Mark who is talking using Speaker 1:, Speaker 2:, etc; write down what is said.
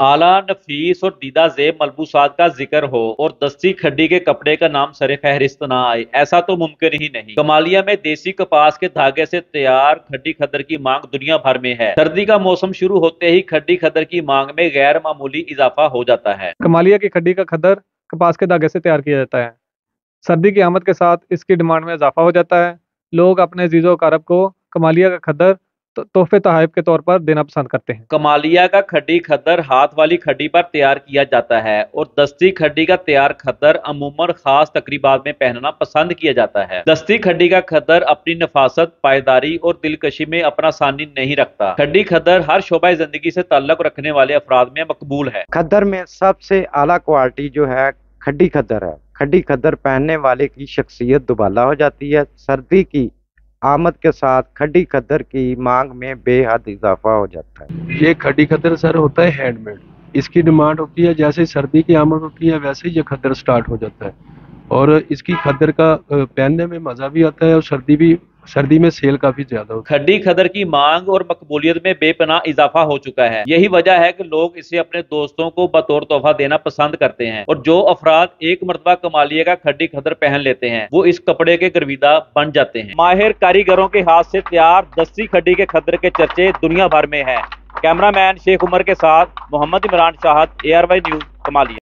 Speaker 1: आला नफीस और दीदा जेब मलबूसात का जिक्र हो और दस्ती खड्डी के कपड़े का नाम सरे फहरिस्त ना आए, ऐसा तो मुमकिन ही नहीं। कमालिया में देसी कपास के धागे से तैयार खड्डी खद्दर की मांग दुनिया भर में है। सर्दी का मौसम शुरू होते ही खड्डी खद्दर की मांग में गैर मामूली इजाफा हो जाता है।
Speaker 2: कमालिया की खड्डी का खद्दर कपास के धागे से तैयार किया जाता है। सर्दी की आमद के साथ इसकी डिमांड में इजाफा हो जाता है। लोग अपने अजीजो कारब को कमालिया का खद्दर तोहफे तोहफे के तौर पर देना पसंद करते हैं।
Speaker 1: कमालिया का खड्डी खद्दर हाथ वाली खड्डी पर तैयार किया जाता है और दस्ती खड्डी का तैयार खद्दर अमूमन खास तकरीबात में पहनना पसंद किया जाता है। दस्ती खड्डी का खद्दर अपनी नफासत, पायदारी और दिलकशी में अपना सानी नहीं रखता। खड्डी खद्दर हर शोबा जिंदगी से ताल्लुक रखने वाले अफराद में मकबूल है।
Speaker 3: खद्दर में सबसे आला क्वालिटी जो है खड्डी खद्दर है। खड्डी खद्दर पहनने वाले की शख्सियत दुबाला हो जाती है। सर्दी की आमद के साथ खड्डी खद्दर की मांग में बेहद इजाफा हो जाता है।
Speaker 4: ये खड्डी खद्दर सर होता है हैंडमेड। इसकी डिमांड होती है जैसे सर्दी की आमद होती है वैसे ही ये खद्दर स्टार्ट हो जाता है और इसकी खद्दर का पहनने में मजा भी आता है और सर्दी में सेल काफी ज्यादा होती है।
Speaker 1: खड्डी खद्दर की मांग और मकबूलियत में बेपनाह इजाफा हो चुका है। यही वजह है कि लोग इसे अपने दोस्तों को बतौर तोहफा देना पसंद करते हैं और जो अफराद एक मरतबा कमालिया का खड्डी खद्दर पहन लेते हैं वो इस कपड़े के गर्विदा बन जाते हैं। माहिर कारीगरों के हाथ से तैयार दस्ती खड्डी के खद्दर के चर्चे दुनिया भर में है। कैमरामैन शेख उमर के साथ मोहम्मद इमरान शाहद, ARY न्यूज, कमालिया।